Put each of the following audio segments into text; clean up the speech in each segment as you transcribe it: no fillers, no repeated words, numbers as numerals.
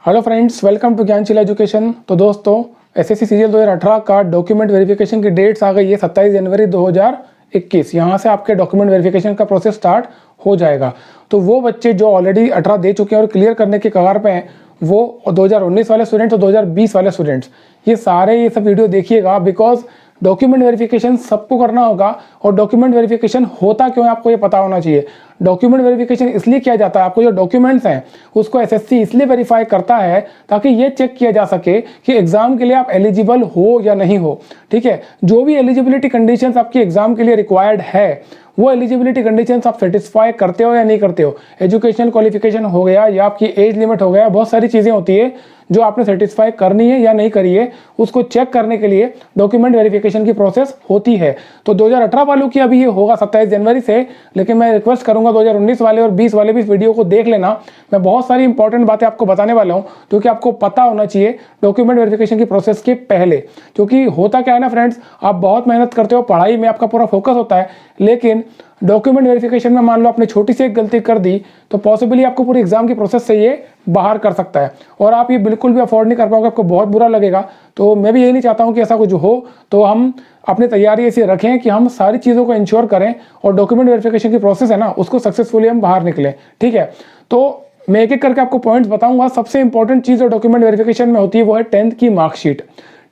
Hello friends, welcome to Gyansheel education. तो दोस्तों, SSC CGL 2018 का डॉक्यूमेंट वेरिफिकेशन की डेट्स आ गई है 27 जनवरी 2021। यहाँ से आपके डॉक्यूमेंट वेरिफिकेशन का प्रोसेस स्टार्ट हो जाएगा। तो वो बच्चे जो ऑलरेडी 18 दे चुके हैं और क्लियर करने के कगार पे हैं, वो 2019 वाले स्टूडेंट्स और 2020 वाले स्टूडेंट्स, ये सब वीडियो देखिएगा, बिकॉज डॉक्यूमेंट वेरिफिकेशन सबको करना होगा। और डॉक्यूमेंट वेरिफिकेशन होता क्यों है आपको ये पता होना चाहिए। डॉक्यूमेंट वेरिफिकेशन इसलिए किया जाता है, आपको जो डॉक्यूमेंट्स हैं उसको एसएससी इसलिए वेरीफाई करता है ताकि ये चेक किया जा सके कि एग्जाम के लिए आप एलिजिबल हो या नहीं हो। ठीक है, जो भी एलिजिबिलिटी कंडीशंस आपकी एग्जाम के लिए रिक्वायर्ड है, वो एलिजिबिलिटी कंडीशंस आप सेटिस्फाई करते हो या नहीं करते हो। एजुकेशनल क्वालिफिकेशन हो गया या आपकी एज लिमिट हो गया, बहुत सारी चीज़ें होती है जो आपने सेटिस्फाई करनी है या नहीं करी है, उसको चेक करने के लिए डॉक्यूमेंट वेरिफिकेशन की प्रोसेस होती है। तो 2018 वालों की अभी ये होगा 27 जनवरी से, लेकिन मैं रिक्वेस्ट करूंगा 2019 वाले और 20 वाले भी इस वीडियो को देख लेना। मैं बहुत सारी इंपॉर्टेंट बातें आपको बताने वाला हूं जो कि आपको पता होना चाहिए डॉक्यूमेंट वेरिफिकेशन की प्रोसेस के पहले। क्योंकि होता क्या है ना फ्रेंड्स, आप बहुत मेहनत करते हो, पढ़ाई में आपका पूरा फोकस होता है, लेकिन डॉक्यूमेंट वेरिफिकेशन में मान लो आपने छोटी सी एक गलती कर दी तो पॉसिबली आपको पूरी एग्जाम की प्रोसेस से ये बाहर कर सकता है और आप ये बिल्कुल भी अफोर्ड नहीं कर पाओगे, आपको बहुत बुरा लगेगा। तो मैं भी यही नहीं चाहता हूँ कि ऐसा कुछ हो। तो हम अपनी तैयारी ऐसी रखें कि हम सारी चीज़ों को इंश्योर करें और डॉक्यूमेंट वेरिफिकेशन की प्रोसेस है ना, उसको सक्सेसफुली हम बाहर निकलें। ठीक है, तो मैं एक एक करके आपको पॉइंट्स बताऊंगा। सबसे इंपॉर्टेंट चीज़ जो डॉक्यूमेंट वेरिफिकेशन में होती है वो है 10th की मार्कशीट।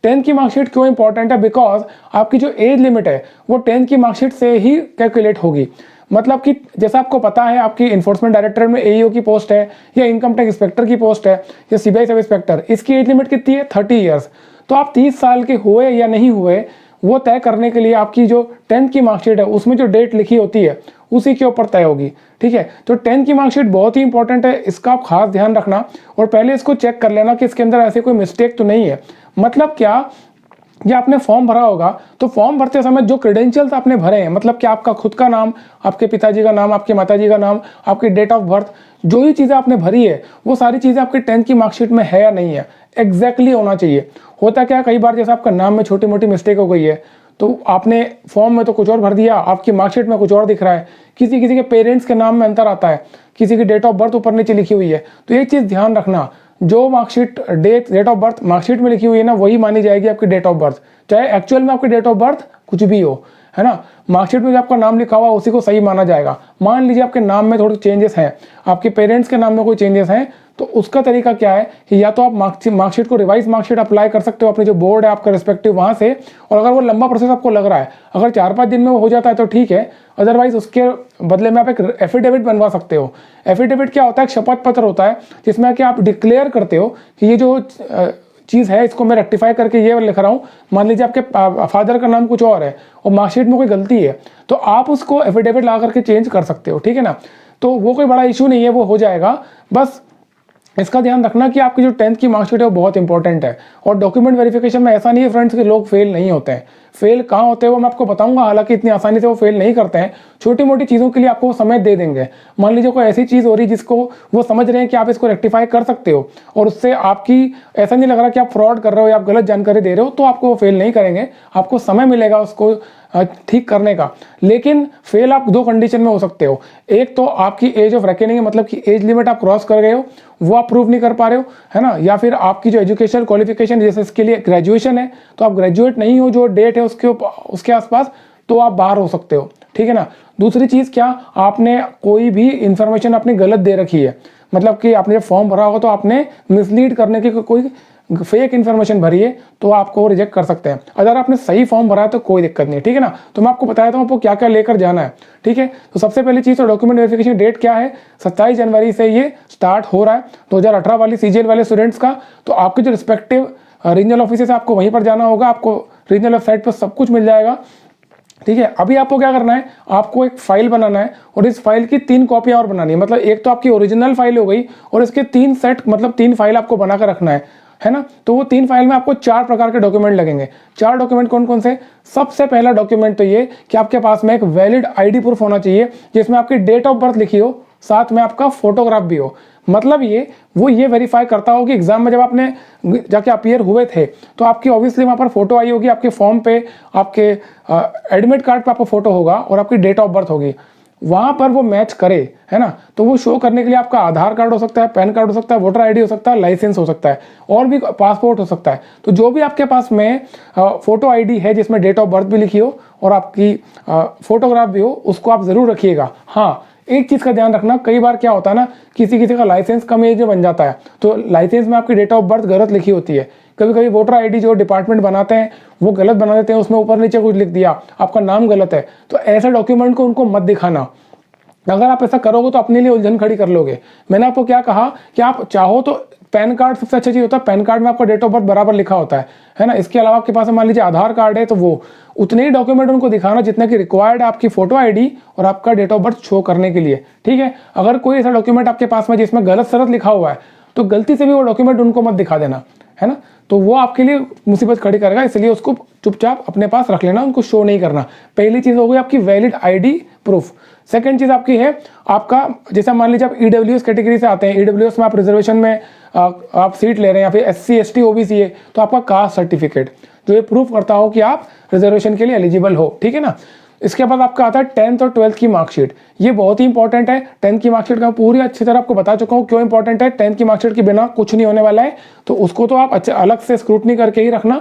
10th की मार्कशीट क्यों इंपॉर्टेंट है? बिकॉज आपकी जो एज लिमिट है वो 10th की मार्कशीट से ही कैलकुलेट होगी। मतलब कि जैसा आपको पता है, आपकी इन्फोर्समेंट डायरेक्टरेट में एईओ की पोस्ट है या इनकम टैक्स इंस्पेक्टर की पोस्ट है या सीबीआई सब इंस्पेक्टर, इसकी एज लिमिट कितनी है? 30 ईयर्स। तो आप 30 साल के हुए या नहीं हुए वो तय करने के लिए आपकी जो 10th की मार्कशीट है उसमें जो डेट लिखी होती है उसी के ऊपर तय होगी। ठीक है, तो 10th की मार्कशीट बहुत ही इंपॉर्टेंट है, इसका आप खास ध्यान रखना और पहले इसको चेक कर लेना कि इसके अंदर ऐसे कोई मिस्टेक तो नहीं है। मतलब क्या, ये आपने फॉर्म भरा होगा तो फॉर्म भरते समय जो क्रेडेंशियल्स आपने भरे हैं, मतलब कि आपका खुद का नाम, आपके पिताजी का नाम, आपके माताजी का नाम, आपकी डेट ऑफ बर्थ, जो भी चीज़ें आपने भरी है वो सारी चीज़ें आपकी 10th की मार्कशीट में है या नहीं है, एग्जैक्टली होना चाहिए। होता क्या, कई बार जैसे आपका नाम में छोटी मोटी मिस्टेक हो गई है तो आपने फॉर्म में तो कुछ और भर दिया, आपकी मार्कशीट में कुछ और दिख रहा है, किसी किसी के पेरेंट्स के नाम में अंतर आता है, किसी की डेट ऑफ बर्थ ऊपर नीचे लिखी हुई है। तो एक चीज़ ध्यान रखना, जो marksheet date of birth marksheet में लिखी हुई है ना, वही मानी जाएगी आपकी डेट ऑफ बर्थ, चाहे एक्चुअल में आपकी डेट ऑफ बर्थ कुछ भी हो, है ना। मार्कशीट में जो आपका नाम लिखा हुआ उसी को सही माना जाएगा। मान लीजिए आपके नाम में थोड़े चेंजेस हैं, आपके पेरेंट्स के नाम में कोई चेंजेस हैं, तो उसका तरीका क्या है कि या तो आप मार्कशीट को रिवाइज मार्कशीट अप्लाई कर सकते हो अपने जो बोर्ड है आपका रिस्पेक्टिव वहाँ से, और अगर वो लंबा प्रोसेस आपको लग रहा है, अगर 4-5 दिन में वो हो जाता है तो ठीक है, अदरवाइज उसके बदले में आप एक एफिडेविट बनवा सकते हो। एफिडेविट क्या होता है? एक शपथ पत्र होता है जिसमें कि आप डिक्लेयर करते हो कि ये जो चीज़ है इसको मैं रेक्टिफाई करके ये लिख रहा हूँ। मान लीजिए आपके फादर का नाम कुछ और है और मार्कशीट में कोई गलती है तो आप उसको एफिडेविट ला करके चेंज कर सकते हो। ठीक है ना, तो वो कोई बड़ा इशू नहीं है, वो हो जाएगा। बस इसका ध्यान रखना कि आपकी जो 10th की मार्कशीट है वो बहुत इंपॉर्टेंट है। और डॉक्यूमेंट वेरिफिकेशन में ऐसा नहीं है फ्रेंड्स कि लोग फेल नहीं होते हैं। फेल कहाँ होते हैं वो मैं आपको बताऊंगा, हालांकि इतनी आसानी से वो फेल नहीं करते हैं। छोटी मोटी चीज़ों के लिए आपको वो समय दे देंगे। मान लीजिए कोई ऐसी चीज़ हो रही जिसको वो समझ रहे हैं कि आप इसको रेक्टिफाई कर सकते हो और उससे आपकी ऐसा नहीं लग रहा कि आप फ्रॉड कर रहे हो या आप गलत जानकारी दे रहे हो, तो आपको वो फेल नहीं करेंगे, आपको समय मिलेगा उसको ठीक करने का। लेकिन फेल आप 2 कंडीशन में हो सकते हो। एक तो आपकी एज ऑफ रेकनिंग है, मतलब कि एज लिमिट आप क्रॉस कर गए हो, वो आप प्रूव नहीं कर पा रहे हो, है ना। या फिर आपकी जो एजुकेशनल क्वालिफिकेशन, जैसे इसके लिए ग्रेजुएशन है तो आप ग्रेजुएट नहीं हो जो डेट है उसके आसपास, तो आप बाहर हो सकते हो। ठीक है ना। दूसरी चीज़ क्या, आपने कोई भी इंफॉर्मेशन अपनी गलत दे रखी है, मतलब कि आपने जब फॉर्म भरा होगा तो आपने मिसलीड करने की कोई फेक इन्फॉर्मेशन भरी है तो आपको रिजेक्ट कर सकते हैं। अगर आपने सही फॉर्म भरा है तो कोई दिक्कत नहीं है। ठीक है ना, तो मैं आपको बताया था आपको क्या क्या लेकर जाना है। ठीक है, तो सबसे पहली चीज़ तो डॉक्यूमेंट वेरिफिकेशन डेट क्या है, 27 जनवरी से ये स्टार्ट हो रहा है 2018 वाली सीजीएल वाले स्टूडेंट्स का। तो आपके जो रिस्पेक्टिव रीजनल ऑफिस है आपको वहीं पर जाना होगा, आपको रीजनल वेबसाइट पर सब कुछ मिल जाएगा। ठीक है, अभी आपको क्या करना है, आपको एक फाइल बनाना है और इस फाइल की 3 कॉपियां और बनानी है। मतलब एक तो आपकी ओरिजिनल फाइल हो गई और इसके 3 सेट, मतलब 3 फाइल आपको बनाकर रखना है ना। तो वो 3 फाइल में आपको 4 प्रकार के डॉक्यूमेंट लगेंगे। 4 डॉक्यूमेंट कौन कौन से? सबसे पहला डॉक्यूमेंट तो ये कि आपके पास में एक वैलिड आईडी प्रूफ होना चाहिए जिसमें आपकी डेट ऑफ बर्थ लिखी हो, साथ में आपका फोटोग्राफ भी हो। मतलब ये वेरीफाई करता हो कि एग्जाम में जब आपने जाके अपीयर हुए थे तो आपकी ऑब्वियसली वहाँ पर फोटो आई होगी, आपके फॉर्म पे, आपके एडमिट कार्ड पे आपका फोटो होगा और आपकी डेट ऑफ बर्थ होगी। वहाँ पर वो मैच करे, है ना। तो वो शो करने के लिए आपका आधार कार्ड हो सकता है, पैन कार्ड हो सकता है, वोटर आईडी हो सकता है, लाइसेंस हो सकता है, और भी पासपोर्ट हो सकता है। तो जो भी आपके पास में फोटो आईडी है जिसमें डेट ऑफ बर्थ भी लिखी हो और आपकी फोटोग्राफ भी हो, उसको आप ज़रूर रखिएगा। हाँ, एक चीज़ का ध्यान रखना, कई बार क्या होता है ना, किसी का लाइसेंस कम एज में बन जाता है, तो लाइसेंस में आपकी डेट ऑफ बर्थ गलत लिखी होती है। कभी कभी वोटर आईडी जो डिपार्टमेंट बनाते हैं वो गलत बना देते हैं, उसमें ऊपर नीचे कुछ लिख दिया, आपका नाम गलत है। तो ऐसे डॉक्यूमेंट को उनको मत दिखाना। अगर आप ऐसा करोगे तो अपने लिए उलझन खड़ी कर लोगे। मैंने आपको क्या कहा कि आप चाहो तो पैन कार्ड सबसे अच्छा चीज़ होता है, पैन कार्ड में आपका डेट ऑफ बर्थ बराबर लिखा होता है ना। इसके अलावा आपके पास मान लीजिए आधार कार्ड है, तो वो उतने ही डॉक्यूमेंट उनको दिखाना जितना कि रिक्वायर्ड है आपकी फोटो आईडी और आपका डेट ऑफ बर्थ शो करने के लिए, ठीक है। अगर कोई ऐसा डॉक्यूमेंट आपके पास में जिसमें गलत सलत लिखा हुआ है, तो गलती से भी वो डॉक्यूमेंट उनको मत दिखा देना, है ना। तो वो आपके लिए मुसीबत खड़ी करेगा, इसलिए उसको चुपचाप अपने पास रख लेना, उनको शो नहीं करना। पहली चीज़ हो गई आपकी वैलिड आईडी प्रूफ। सेकंड चीज़ आपकी है आपका, जैसे मान लीजिए आप ईडब्ल्यूएस कैटेगरी से आते हैं, ईडब्ल्यूएस में आप रिजर्वेशन में आप सीट ले रहे हैं, या फिर एससी एसटी ओबीसी है, तो आपका कास्ट सर्टिफिकेट जो ये प्रूफ करता हो कि आप रिजर्वेशन के लिए एलिजिबल हो, ठीक है ना। इसके बाद आपका आता है 10th और 12th की मार्कशीट। ये बहुत ही इंपॉर्टेंट है। 10th की मार्कशीट का पूरी अच्छी तरह आपको बता चुका हूँ क्यों इंपॉर्टेंट है। 10th की मार्कशीट के बिना कुछ नहीं होने वाला है, तो उसको तो आप अच्छा अलग से स्क्रूटनी करके ही रखना।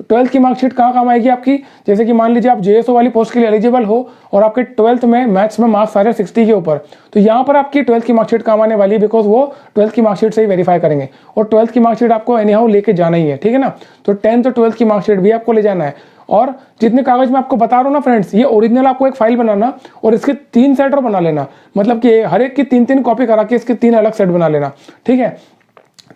12th की मार्कशीट कहाँ काम आएगी आपकी, जैसे कि मान लीजिए आप जेएसओ वाली पोस्ट के लिए एलिजिबल हो और आपके 12th में मैथ्स में मार्क्स आ रहे हैं 60 के ऊपर, तो यहाँ पर आपकी 12th की मार्कशीट काम आने वाली है, बिकॉज वो 12th की मार्कशीट से ही वेरीफाई करेंगे। और 12th की मार्कशीट आपको एनी हाउ लेके जाना ही है, ठीक है ना। तो 10th और 12th की मार्कशीट भी आपको ले जाना है। और जितने कागज मैं आपको बता रहा हूँ ना फ्रेंड्स, ये ओरिजिनल आपको एक फाइल बनाना और इसके 3 सेट और बना लेना, मतलब कि हर एक की 3-3 कॉपी करा के इसके 3 अलग सेट बना लेना, ठीक है।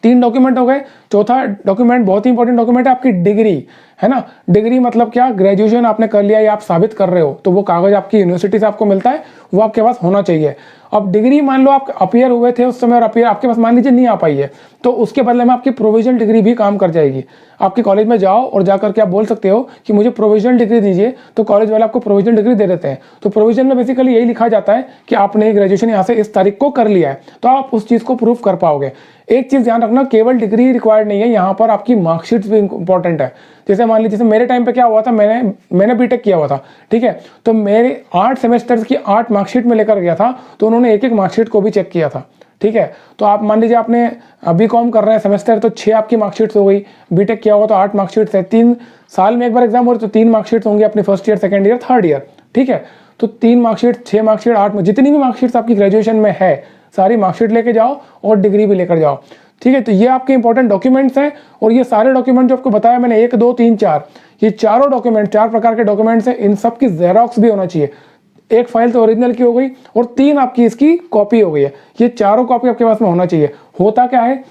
3 डॉक्यूमेंट हो गए। चौथा डॉक्यूमेंट बहुत ही इंपॉर्टेंट डॉक्यूमेंट है आपकी डिग्री, है ना। डिग्री मतलब क्या, ग्रेजुएशन आपने कर लिया या आप साबित कर रहे हो, तो वो कागज आपकी यूनिवर्सिटी से आपको मिलता है, वो आपके पास होना चाहिए। अब डिग्री मान लो आप अपियर हुए थे उस समय और अपियर आपके पास मान लीजिए नहीं आ पाई है, तो उसके बदले में आपकी प्रोविजनल डिग्री भी काम कर जाएगी। आपके कॉलेज में जाओ और जाकर के आप बोल सकते हो कि मुझे प्रोविजनल डिग्री दीजिए, तो कॉलेज वाले आपको प्रोविजनल डिग्री दे देते हैं। तो प्रोविजन में बेसिकली यही लिखा जाता है कि आपने ग्रेजुएशन यहाँ से इस तारीख को कर लिया है, तो आप उस चीज़ को प्रूफ कर पाओगे। एक चीज़ ध्यान रखना, केवल डिग्री रिक्वायर्ड नहीं है, यहाँ पर आपकी मार्कशीट भी इंपॉर्टेंट है। जैसे मान लीजिए मेरे टाइम पे क्या हुआ था, मैंने बीटेक किया हुआ था, ठीक है। तो मेरे 8 सेमेस्टर्स की 8 मार्कशीट में लेकर गया था, तो उन्होंने एक एक मार्कशीट को भी चेक किया था, ठीक है। तो आप मान लीजिए आपने बीकॉम कर रहे हैं सेमेस्टर, तो 6 आपकी मार्कशीट्स हो गई। बीटेक किया होगा तो 8 मार्कशीट्स है। 3 साल में एक बार एग्जाम हो रही तो 3 मार्कशीट्स होंगी अपनी first year, second year, third year, ठीक है। तो 3 मार्कशीट, 6 मार्कशीट, 8 में जितनी भी मार्कशीट्स आपकी ग्रेजुएशन में है, सारी मार्कशीट लेके जाओ और डिग्री भी लेकर जाओ, ठीक है। तो ये आपके इंपॉर्टेंट डॉक्यूमेंट्स हैं। और ये सारे डॉक्यूमेंट जो आपको बताया मैंने 1, 2, 3, 4, ये चारों डॉक्यूमेंट 4 प्रकार के डॉक्यूमेंट्स हैं। इन सब की जेरोक्स भी होना चाहिए। एक फाइल तो ओरिजिनल की हो गई और 3 आपकी इसकी कॉपी हो गई है। ये चारों कॉपी आपके पास में होना चाहिए। होता क्या है,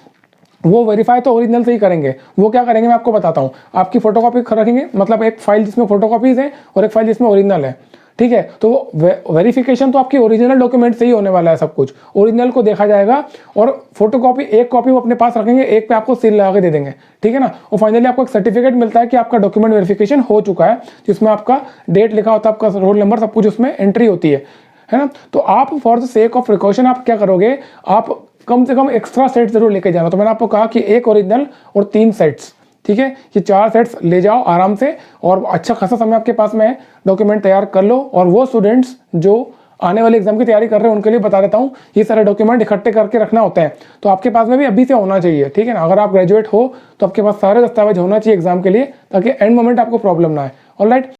वो वेरीफाई तो ओरिजिनल से ही करेंगे। वो क्या करेंगे मैं आपको बताता हूँ। आपकी फोटोकॉपी रखेंगे, मतलब एक फाइल जिसमें फोटोकॉपीज है और एक फाइल जिसमें ओरिजिनल है, ठीक है। तो वेरिफिकेशन तो आपकी ओरिजिनल डॉक्यूमेंट से ही होने वाला है। सब कुछ ओरिजिनल को देखा जाएगा और फोटोकॉपी एक कॉपी वो अपने पास रखेंगे, एक पे आपको सील लगा के दे देंगे, ठीक है ना। और फाइनली आपको एक सर्टिफिकेट मिलता है कि आपका डॉक्यूमेंट वेरिफिकेशन हो चुका है, जिसमें आपका डेट लिखा होता है, आपका रोल नंबर, सब कुछ उसमें एंट्री होती है ना। तो आप for the sake of precaution आप क्या करोगे, आप कम से कम एक्स्ट्रा सेट जरूर लेके जाना। तो मैंने आपको कहा कि 1 ओरिजिनल और 3 सेट्स, ठीक है। ये 4 सेट्स ले जाओ आराम से, और अच्छा खासा समय आपके पास में है, डॉक्यूमेंट तैयार कर लो। और वो स्टूडेंट्स जो आने वाले एग्जाम की तैयारी कर रहे हैं उनके लिए बता देता हूँ, ये सारे डॉक्यूमेंट इकट्ठे करके रखना होते हैं। तो आपके पास में भी अभी से होना चाहिए, ठीक है ना। अगर आप ग्रेजुएट हो तो आपके पास सारे दस्तावेज होना चाहिए एग्जाम के लिए, ताकि एंड मोमेंट आपको प्रॉब्लम ना आए। ऑलराइट।